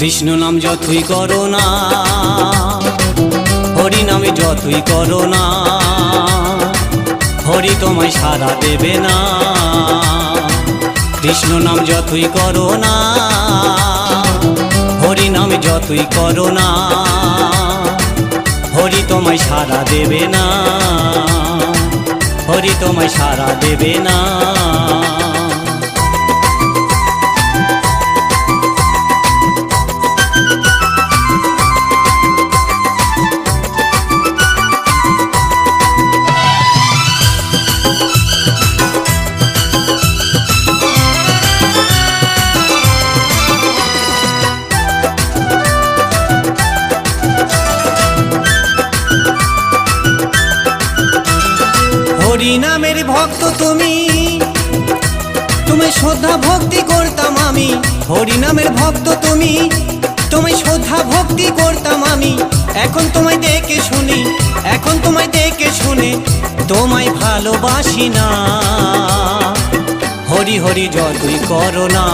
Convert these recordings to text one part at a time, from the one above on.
কৃষ্ণ নাম যতই করো না, হরি নামে যতই করো না, হরি তোমায় সাড়া দেবে না। কৃষ্ণ নাম যতই করো না, হরি নামে যতই করো না, হরি তোমায় সাড়া দেবে না, হরি তোমায় সাড়া দেবে না। হরি নামের ভক্ত তুমি, তোমায় শ্রদ্ধা ভক্তি করতাম আমি। হরি নামের ভক্ত তুমি, তোমায় শ্রদ্ধা ভক্তি করতাম আমি। এখন তোমায় দেখে শুনি, এখন তোমায় দেখে শুনে তোমায় ভালোবাসি না। হরি হরি যতই করো না,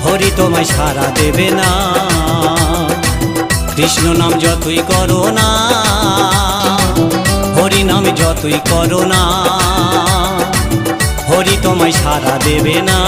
হরি তোমায় সাড়া দেবে না। কৃষ্ণ নাম যতই করো না, হরি নাম যতই করো না, হরি তোমায় সাড়া দেবে না।